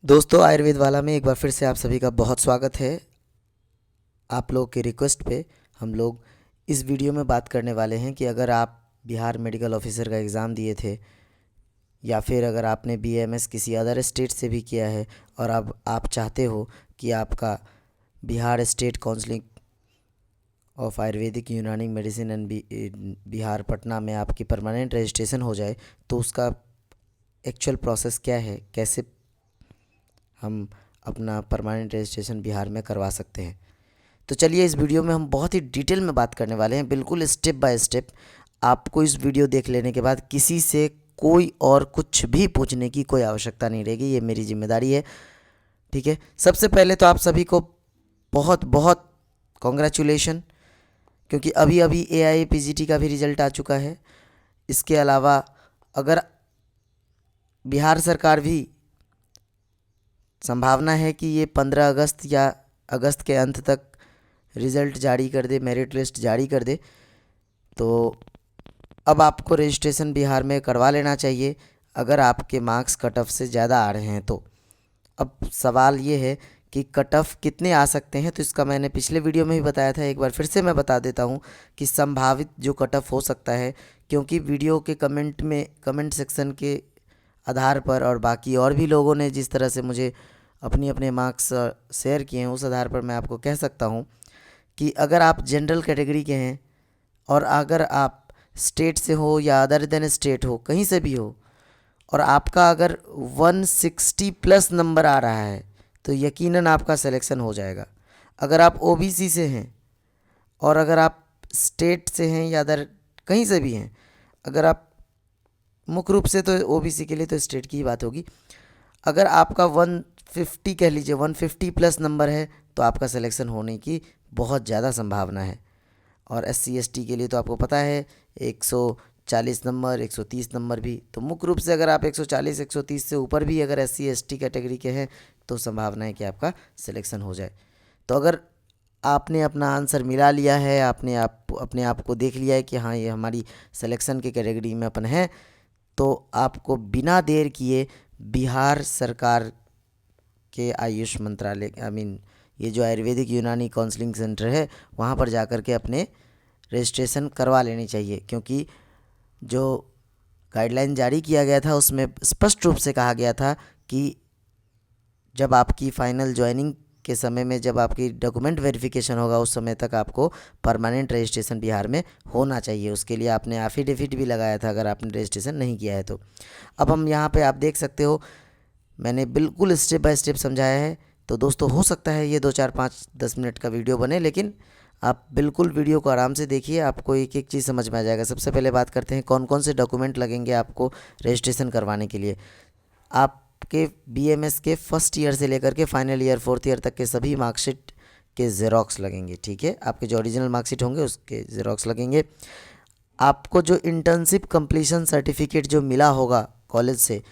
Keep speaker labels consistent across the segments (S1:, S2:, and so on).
S1: दोस्तों, आयुर्वेद वाला में एक बार फिर से आप सभी का बहुत स्वागत है। आप लोग के रिक्वेस्ट पे हम लोग इस वीडियो में बात करने वाले हैं कि अगर आप बिहार मेडिकल ऑफिसर का एग्ज़ाम दिए थे या फिर अगर आपने बीएमएस किसी अदर स्टेट से भी किया है और अब आप चाहते हो कि आपका Bihar state counselling of Ayurvedic यूनानी मेडिसिन एंड बिहार पटना में आपकी परमानेंट रजिस्ट्रेशन हो जाए, तो उसका एक्चुअल प्रोसेस क्या है, कैसे हम अपना परमानेंट रजिस्ट्रेशन बिहार में करवा सकते हैं। तो चलिए, इस वीडियो में हम बहुत ही डिटेल में बात करने वाले हैं, बिल्कुल स्टेप बाय स्टेप। आपको इस वीडियो देख लेने के बाद किसी से कोई और कुछ भी पूछने की कोई आवश्यकता नहीं रहेगी, ये मेरी जिम्मेदारी है। ठीक है, सबसे पहले तो आप सभी को बहुत बहुत कॉन्ग्रेचुलेशन, क्योंकि अभी अभी AIPGT का भी रिजल्ट आ चुका है। इसके अलावा अगर बिहार सरकार भी संभावना है कि ये 15 अगस्त या अगस्त के अंत तक रिज़ल्ट जारी कर दे, मेरिट लिस्ट जारी कर दे, तो अब आपको रजिस्ट्रेशन बिहार में करवा लेना चाहिए अगर आपके मार्क्स कट ऑफ से ज़्यादा आ रहे हैं तो। अब सवाल ये है कि कट ऑफ कितने आ सकते हैं, तो इसका मैंने पिछले वीडियो में भी बताया था, एक बार फिर से मैं बता देता हूँ कि संभावित जो कट ऑफ हो सकता है, क्योंकि वीडियो के कमेंट सेक्शन के आधार पर और बाकी और भी लोगों ने जिस तरह से मुझे अपने अपने मार्क्स शेयर किए हैं, उस आधार पर मैं आपको कह सकता हूँ कि अगर आप जनरल कैटेगरी के हैं और अगर आप स्टेट से हो या अदर देन स्टेट हो, कहीं से भी हो, और आपका अगर 160 प्लस नंबर आ रहा है, तो यकीनन आपका सिलेक्शन हो जाएगा। अगर आप OBC से हैं और अगर आप स्टेट से हैं या अदर कहीं से भी हैं, अगर आप मुख्य रूप से तो OBC के लिए तो स्टेट की ही बात होगी, अगर आपका 150 कह लीजिए 150 प्लस नंबर है, तो आपका सिलेक्शन होने की बहुत ज़्यादा संभावना है। और SC ST के लिए तो आपको पता है 140 नंबर, 130 नंबर भी। तो मुख्य रूप से अगर आप 140 130 से ऊपर भी अगर SC ST कैटेगरी के हैं, तो संभावना है कि आपका सिलेक्शन हो जाए। तो अगर आपने अपना आंसर मिला लिया है, आपने अपने आप को देख लिया है कि हाँ, ये हमारी सिलेक्शन के कैटेगरी में अपन है, तो आपको बिना देर किए बिहार सरकार के आयुष मंत्रालय ये जो आयुर्वेदिक यूनानी काउंसलिंग सेंटर है, वहाँ पर जाकर के अपने रजिस्ट्रेशन करवा लेनी चाहिए। क्योंकि जो गाइडलाइन जारी किया गया था उसमें स्पष्ट रूप से कहा गया था कि जब आपकी फ़ाइनल ज्वाइनिंग के समय में जब आपकी डॉक्यूमेंट वेरिफिकेशन होगा, उस समय तक आपको परमानेंट रजिस्ट्रेशन बिहार में होना चाहिए। उसके लिए आपने एफिडेविट भी लगाया था अगर आपने रजिस्ट्रेशन नहीं किया है तो। अब हम यहाँ पे आप देख सकते हो, मैंने बिल्कुल स्टेप बाय स्टेप समझाया है। तो दोस्तों, हो सकता है ये 2 4 5 10 मिनट का वीडियो बने, लेकिन आप बिल्कुल वीडियो को आराम से देखिए, आपको एक एक चीज़ समझ में आ जाएगा। सबसे पहले बात करते हैं कौन कौन से डॉक्यूमेंट लगेंगे आपको रजिस्ट्रेशन करवाने के लिए। आपके BMS के फर्स्ट ईयर से लेकर के फाइनल ईयर 4th ईयर तक के सभी मार्कशीट के ज़ेरॉक्स लगेंगे। ठीक है, आपके जो ओरिजिनल मार्कशीट होंगे उसके ज़ेरॉक्स लगेंगे। आपको जो इंटर्नशिप कंप्लीशन सर्टिफिकेट जो मिला होगा कॉलेज से,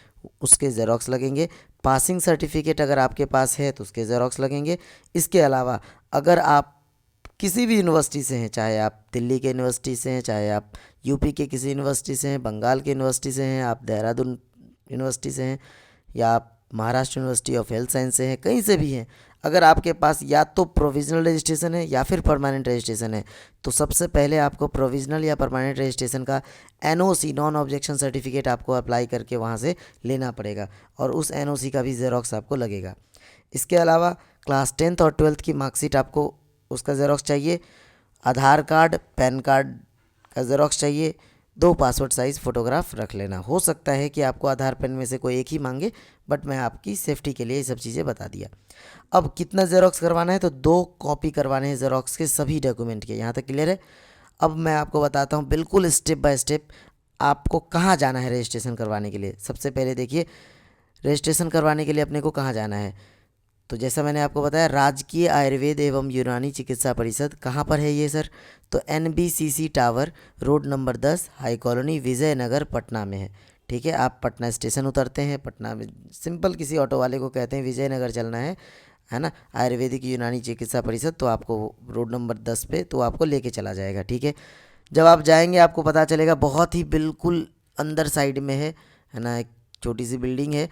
S1: उसके ज़ेरॉक्स लगेंगे। पासिंग सर्टिफिकेट अगर आपके पास है तो उसके ज़ेरॉक्स लगेंगे। इसके अलावा अगर आप किसी भी यूनिवर्सिटी से हैं, चाहे आप दिल्ली के यूनिवर्सिटी से हैं, चाहे आप यूपी के किसी यूनिवर्सिटी से हैं, बंगाल के यूनिवर्सिटी से हैं, आप देहरादून यूनिवर्सिटी से हैं, या आप Maharashtra university of health science से हैं, कहीं से भी हैं, अगर आपके पास या तो प्रोविज़नल रजिस्ट्रेशन है या फिर परमानेंट रजिस्ट्रेशन है, तो सबसे पहले आपको प्रोविज़नल या परमानेंट रजिस्ट्रेशन का NOC नॉन ऑब्जेक्शन सर्टिफिकेट आपको अप्लाई करके वहाँ से लेना पड़ेगा, और उस NOC का भी ज़ेरॉक्स आपको लगेगा। इसके अलावा क्लास 10th और 12th की मार्कशीट आपको उसका ज़ेरॉक्स चाहिए। आधार कार्ड, पैन कार्ड का ज़ेरॉक्स चाहिए। 2 पासपोर्ट साइज़ फ़ोटोग्राफ रख लेना। हो सकता है कि आपको आधार पेन में से कोई एक ही मांगे, बट मैं आपकी सेफ्टी के लिए ये सब चीज़ें बता दिया। अब कितना ज़ेरॉक्स करवाना है, तो 2 कॉपी करवाने हैं ज़ेरॉक्स के सभी डॉक्यूमेंट के। यहाँ तक क्लियर है। अब मैं आपको बताता हूँ बिल्कुल स्टेप बाय स्टेप आपको कहाँ जाना है रजिस्ट्रेशन करवाने के लिए। सबसे पहले देखिए, रजिस्ट्रेशन करवाने के लिए अपने को कहाँ जाना है। तो जैसा मैंने आपको बताया, राजकीय आयुर्वेद एवं यूनानी चिकित्सा परिषद कहाँ पर है ये सर, तो NBCC tower, road number 10, high colony, Vijaynagar, Patna में है। ठीक है, आप पटना स्टेशन उतरते हैं, पटना में सिंपल किसी ऑटो वाले को कहते हैं विजयनगर चलना है ना, आयुर्वेदिक यूनानी चिकित्सा परिषद, तो आपको रोड नंबर 10 पे तो आपको लेके चला जाएगा। ठीक है, जब आप जाएंगे आपको पता चलेगा बहुत ही बिल्कुल अंदर साइड में है ना, एक छोटी सी बिल्डिंग है,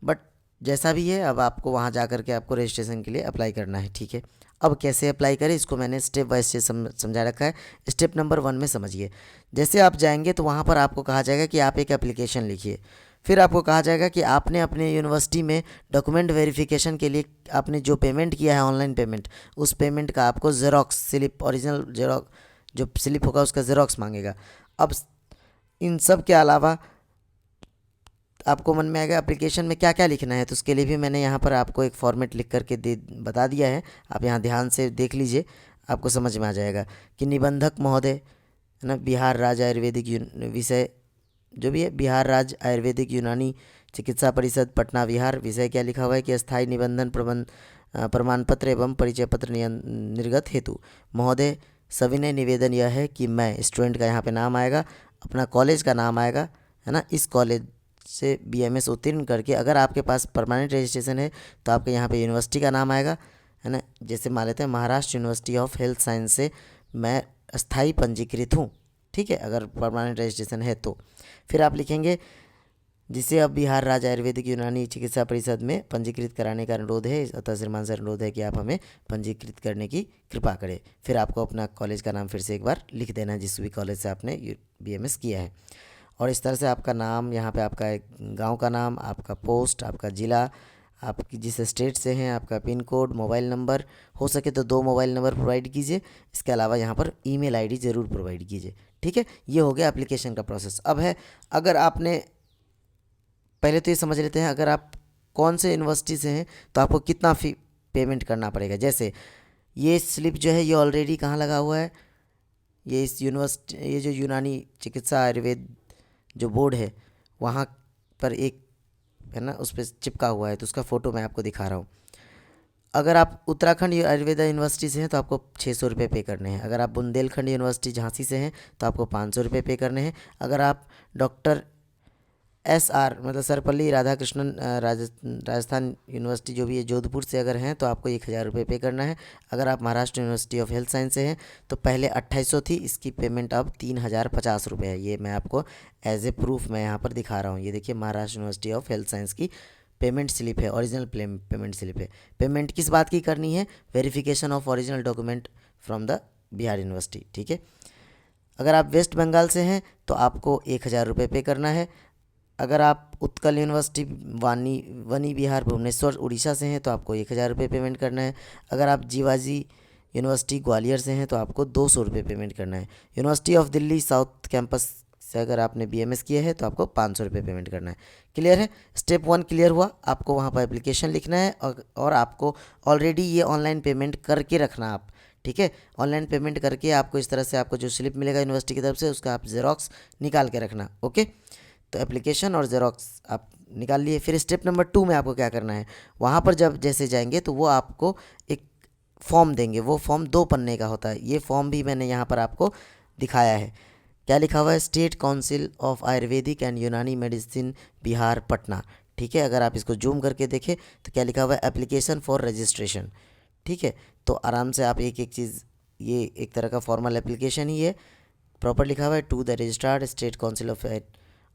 S1: बट जैसा भी है अब आपको वहाँ जा कर के आपको रजिस्ट्रेशन के लिए अप्लाई करना है। ठीक है, अब कैसे अप्लाई करें इसको मैंने स्टेप वाइज से समझा रखा है। स्टेप नंबर 1 में समझिए। जैसे आप जाएंगे तो वहाँ पर आपको कहा जाएगा कि आप एक एप्लीकेशन लिखिए। फिर आपको कहा जाएगा कि आपने अपने यूनिवर्सिटी में डॉक्यूमेंट वेरिफिकेशन के लिए आपने जो पेमेंट किया है ऑनलाइन पेमेंट, उस पेमेंट का आपको ज़ेरॉक्स स्लिप, ओरिजिनल ज़ेरॉक्स जो स्लिप होगा उसका ज़ेरॉक्स मांगेगा। अब इन सब के अलावा आपको मन में आएगा एप्लीकेशन में क्या क्या लिखना है, तो उसके लिए भी मैंने यहाँ पर आपको एक फॉर्मेट लिख करके बता दिया है। आप यहाँ ध्यान से देख लीजिए, आपको समझ में आ जाएगा कि निबंधक महोदय है ना, बिहार राज्य आयुर्वेदिक विषय जो भी है, बिहार राज्य आयुर्वेदिक यूनानी चिकित्सा परिषद पटना बिहार। विषय क्या लिखा हुआ है कि अस्थायी निबंधन प्रमाण पत्र एवं परिचय पत्र निर्गत हेतु महोदय सविनय निवेदन यह है कि मैं, स्टूडेंट का यहाँ पे नाम आएगा, अपना कॉलेज का नाम आएगा है ना, इस कॉलेज से BMS उत्तीर्ण करके, अगर आपके पास परमानेंट रजिस्ट्रेशन है तो आपके यहाँ पे यूनिवर्सिटी का नाम आएगा है ना। जैसे मान लेते हैं Maharashtra university of health science से मैं अस्थाई पंजीकृत हूँ। ठीक है, अगर परमानेंट रजिस्ट्रेशन है तो फिर आप लिखेंगे जिसे अब बिहार राज्य आयुर्वेदिक यूनानी चिकित्सा परिषद में पंजीकृत कराने का अनुरोध है, अतः श्रीमान से अनुरोध है कि आप हमें पंजीकृत करने की कृपा करें। फिर आपको अपना कॉलेज का नाम फिर से एक बार लिख देना है जिस भी कॉलेज से आपने BMS किया है। और इस तरह से आपका नाम, यहाँ पे आपका गांव का नाम, आपका पोस्ट, आपका ज़िला, आप जिस स्टेट से हैं, आपका पिन कोड, मोबाइल नंबर, हो सके तो 2 मोबाइल नंबर प्रोवाइड कीजिए। इसके अलावा यहाँ पर ईमेल आईडी ज़रूर प्रोवाइड कीजिए। ठीक है, ये हो गया एप्लीकेशन का प्रोसेस। अब है, अगर आपने, पहले तो ये समझ लेते हैं अगर आप कौन से यूनिवर्सिटी से हैं तो आपको कितना फ़ी पेमेंट करना पड़ेगा। जैसे ये स्लिप जो है ये ऑलरेडी कहाँ लगा हुआ है, ये इस यूनिवर्सिटी, ये जो यूनानी चिकित्सा आयुर्वेद जो बोर्ड है वहाँ पर एक है ना, उस पर चिपका हुआ है, तो उसका फ़ोटो मैं आपको दिखा रहा हूँ। अगर आप उत्तराखंड आयुर्वेदा यूनिवर्सिटी से हैं तो आपको 600 रुपये पे करने हैं। अगर आप बुंदेलखंड यूनिवर्सिटी झांसी से हैं तो आपको 500 रुपये पे करने हैं। अगर आप डॉक्टर SR मतलब सर्वपल्ली राधाकृष्णन राजस्थान यूनिवर्सिटी जो भी है जोधपुर से अगर हैं तो आपको 1000 रुपये पे करना है। अगर आप Maharashtra university of health science से हैं तो पहले 2800 थी, इसकी पेमेंट अब 3050 रुपये है। ये मैं आपको एज ए प्रूफ मैं यहाँ पर दिखा रहा हूँ। ये देखिए Maharashtra university of health science की पेमेंट स्लिप है, ओरिजिनल पेमेंट स्लिप है। पेमेंट किस बात की करनी है, verification of original document from the Bihar university. ठीक है, अगर आप वेस्ट बंगाल से हैं तो आपको 1000 रुपये पे करना है। अगर आप उत्कल यूनिवर्सिटी वनी बिहार भुवनेश्वर उड़ीसा से हैं तो आपको 1000 रुपये पेमेंट करना है। अगर आप जीवाजी यूनिवर्सिटी ग्वालियर से हैं तो आपको 200 रुपये पेमेंट करना है। University of Delhi south campus से अगर आपने BMS किया है तो आपको 500 रुपये पेमेंट करना है। क्लियर है, स्टेप 1 क्लियर हुआ। आपको वहाँ पर एप्लीकेशन लिखना है और आपको ऑलरेडी ये ऑनलाइन पेमेंट करके रखना आप। ठीक है, ऑनलाइन पेमेंट करके आपको इस तरह से आपको जो स्लिप मिलेगा यूनिवर्सिटी की तरफ से उसका आप ज़ेरॉक्स निकाल के रखना। ओके, तो एप्लीकेशन और ज़ेरॉक्स आप निकाल लिए। फिर स्टेप नंबर 2 में आपको क्या करना है, वहाँ पर जब जैसे जाएंगे तो वो आपको एक फॉर्म देंगे। वो फॉर्म 2 पन्ने का होता है। ये फॉर्म भी मैंने यहाँ पर आपको दिखाया है। क्या लिखा हुआ है, state council of ayurvedic and Unani medicine Bihar Patna. ठीक है, अगर आप इसको जूम करके देखें तो क्या लिखा हुआ है, एप्लीकेशन फॉर रजिस्ट्रेशन। ठीक है, तो आराम से आप एक एक चीज़, ये एक तरह का फॉर्मल एप्लीकेशन ही है, प्रॉपर लिखा हुआ है to the registered state council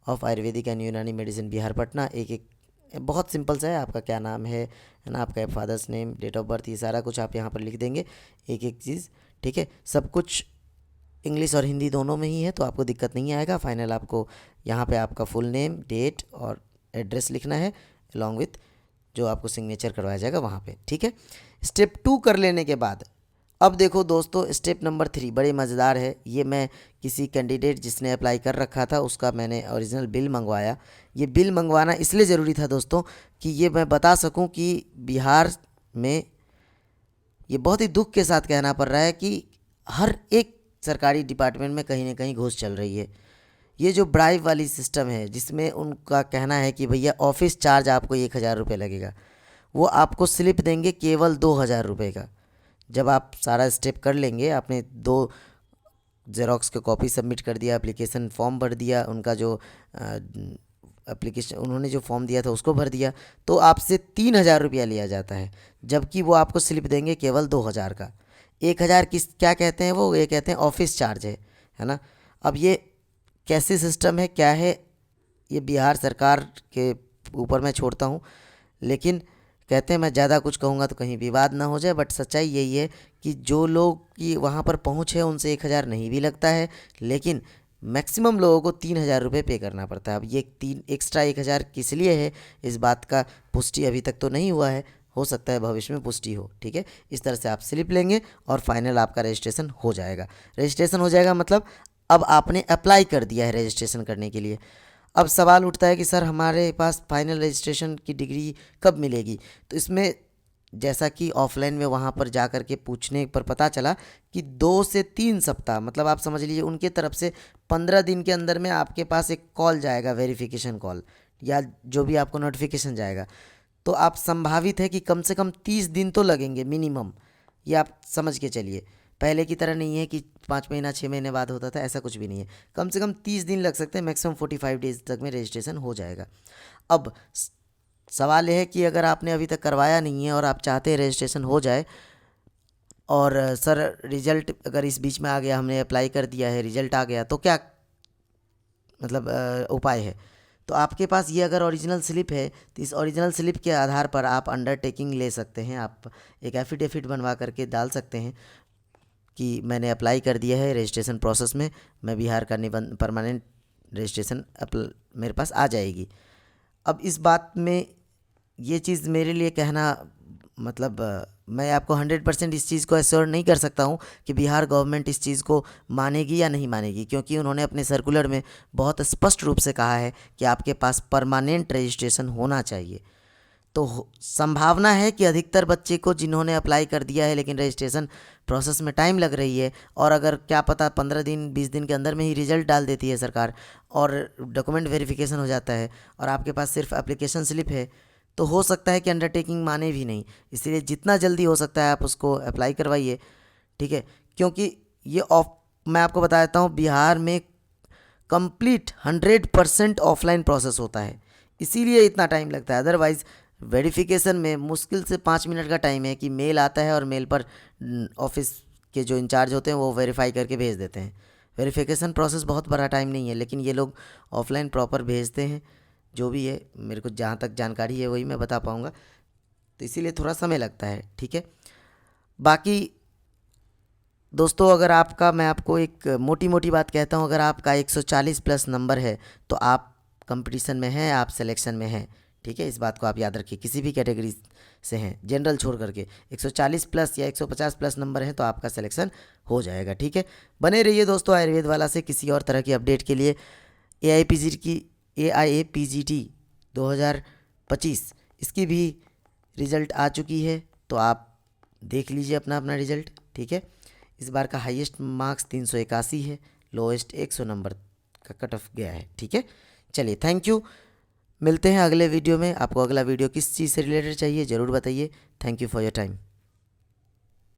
S1: of ayurvedic and Unani medicine Bihar Patna. एक एक बहुत सिंपल सा है, आपका क्या नाम है ना, आपका father's name, date of birth, ये सारा कुछ आप यहाँ पर लिख देंगे एक एक चीज़। ठीक है, सब कुछ इंग्लिश और हिंदी दोनों में ही है तो आपको दिक्कत नहीं आएगा। फाइनल आपको यहाँ पे आपका फुल नेम, डेट और एड्रेस लिखना है अलॉन्ग विथ जो आपको सिग्नेचर करवाया जाएगा वहाँ पे। ठीक है, स्टेप 2 कर लेने के बाद अब देखो दोस्तों, स्टेप नंबर 3 बड़े मज़ेदार है। ये मैं किसी कैंडिडेट जिसने अप्लाई कर रखा था उसका मैंने ओरिजिनल बिल मंगवाया। ये बिल मंगवाना इसलिए ज़रूरी था दोस्तों कि ये मैं बता सकूं कि बिहार में ये बहुत ही दुख के साथ कहना पड़ रहा है कि हर एक सरकारी डिपार्टमेंट में कहीं ना कहीं घूस चल रही है। ये जो ब्राइब वाली सिस्टम है जिसमें उनका कहना है कि भैया ऑफिस चार्ज आपको 1000 रुपये लगेगा, वो आपको स्लिप देंगे केवल 2000 रुपये का। जब आप सारा स्टेप कर लेंगे, आपने 2 ज़ेरॉक्स के कॉपी सबमिट कर दिया, एप्लीकेशन फॉर्म भर दिया, उनका जो एप्लीकेशन उन्होंने जो फॉर्म दिया था उसको भर दिया, तो आपसे 3000 रुपया लिया जाता है, जबकि वो आपको स्लिप देंगे केवल 2000 का। 1000 किस क्या कहते हैं वो, ये कहते हैं ऑफिस चार्ज है ना। अब ये कैसे सिस्टम है क्या है, ये बिहार सरकार के ऊपर मैं छोड़ता हूँ, लेकिन कहते हैं मैं ज़्यादा कुछ कहूँगा तो कहीं विवाद ना हो जाए, बट सच्चाई यही है कि जो लोग की वहाँ पर पहुँच है उनसे 1,000 नहीं भी लगता है, लेकिन मैक्सिमम लोगों को 3,000 रुपये पे करना पड़ता है। अब ये तीन एक्स्ट्रा 1,000 किस लिए है, इस बात का पुष्टि अभी तक तो नहीं हुआ है, हो सकता है भविष्य में पुष्टि हो। ठीक है, इस तरह से आप स्लिप लेंगे और फाइनल आपका रजिस्ट्रेशन हो जाएगा। रजिस्ट्रेशन हो जाएगा मतलब अब आपने अप्लाई कर दिया है रजिस्ट्रेशन करने के लिए। अब सवाल उठता है कि सर हमारे पास फाइनल रजिस्ट्रेशन की डिग्री कब मिलेगी। तो इसमें जैसा कि ऑफलाइन में वहाँ पर जा कर के पूछने पर पता चला कि 2 से 3 सप्ताह, मतलब आप समझ लीजिए उनके तरफ से 15 दिन के अंदर में आपके पास एक कॉल जाएगा, वेरिफिकेशन कॉल या जो भी आपको नोटिफिकेशन जाएगा। तो आप संभावित है कि कम से कम 30 दिन तो लगेंगे मिनिमम, ये आप समझ के चलिए। पहले की तरह नहीं है कि 5 महीना 6 महीने बाद होता था, ऐसा कुछ भी नहीं है। कम से कम 30 दिन लग सकते हैं, मैक्सिमम 45 डेज तक में रजिस्ट्रेशन हो जाएगा। अब सवाल यह है कि अगर आपने अभी तक करवाया नहीं है और आप चाहते हैं रजिस्ट्रेशन हो जाए और सर रिजल्ट अगर इस बीच में आ गया, हमने अप्लाई कर दिया है, रिजल्ट आ गया, तो क्या मतलब उपाय है। तो आपके पास ये अगर ओरिजिनल स्लिप है तो इस ओरिजिनल स्लिप के आधार पर आप अंडरटेकिंग ले सकते हैं। आप एक एफिडेविट बनवा करके डाल सकते हैं कि मैंने अप्लाई कर दिया है रजिस्ट्रेशन प्रोसेस में, मैं बिहार का निबंध परमानेंट रजिस्ट्रेशन मेरे पास आ जाएगी। अब इस बात में ये चीज़ मेरे लिए कहना मतलब मैं आपको 100% इस चीज़ को एश्योर नहीं कर सकता हूँ कि बिहार गवर्नमेंट इस चीज़ को मानेगी या नहीं मानेगी, क्योंकि उन्होंने अपने सर्कुलर में बहुत स्पष्ट रूप से कहा है कि आपके पास परमानेंट रजिस्ट्रेशन होना चाहिए। तो संभावना है कि अधिकतर बच्चे को जिन्होंने अप्लाई कर दिया है लेकिन रजिस्ट्रेशन प्रोसेस में टाइम लग रही है, और अगर क्या पता 15 दिन 20 दिन के अंदर में ही रिजल्ट डाल देती है सरकार और डॉक्यूमेंट वेरिफिकेशन हो जाता है और आपके पास सिर्फ एप्लीकेशन स्लिप है, तो हो सकता है कि अंडरटेकिंग माने भी नहीं। इसलिए जितना जल्दी हो सकता है आप उसको अप्लाई करवाइए। ठीक है, क्योंकि ये मैं आपको बता देता हूँ बिहार में कंप्लीट 100% ऑफलाइन प्रोसेस होता है, इसीलिए इतना टाइम लगता है। अदरवाइज़ वेरिफिकेशन में मुश्किल से 5 मिनट का टाइम है कि मेल आता है और मेल पर ऑफिस के जो इंचार्ज होते हैं वो वेरीफाई करके भेज देते हैं। वेरिफिकेशन प्रोसेस बहुत बड़ा टाइम नहीं है, लेकिन ये लोग ऑफलाइन प्रॉपर भेजते हैं। जो भी है मेरे को जहाँ तक जानकारी है वही मैं बता पाऊँगा, तो इसीलिए थोड़ा समय लगता है। ठीक है, बाकी दोस्तों अगर आपका, मैं आपको एक मोटी मोटी बात कहता हूँ, अगर आपका 140 प्लस नंबर है तो आप कंपटीशन में हैं, आप सिलेक्शन में हैं। ठीक है, इस बात को आप याद रखिए, किसी भी कैटेगरी से हैं जनरल छोड़ करके 140 प्लस या 150 प्लस नंबर है तो आपका सिलेक्शन हो जाएगा। ठीक है, बने रहिए दोस्तों आयुर्वेद वाला से किसी और तरह की अपडेट के लिए। AIAPGT 2025 इसकी भी रिज़ल्ट आ चुकी है, तो आप देख लीजिए अपना अपना रिज़ल्ट। ठीक है, इस बार का हाईएस्ट मार्क्स 381 है, लोएस्ट 100 नंबर का कट ऑफ गया है। ठीक है, चलिए थैंक यू, मिलते हैं अगले वीडियो में। आपको अगला वीडियो किस चीज़ से रिलेटेड चाहिए ज़रूर बताइए। Thank you for your time.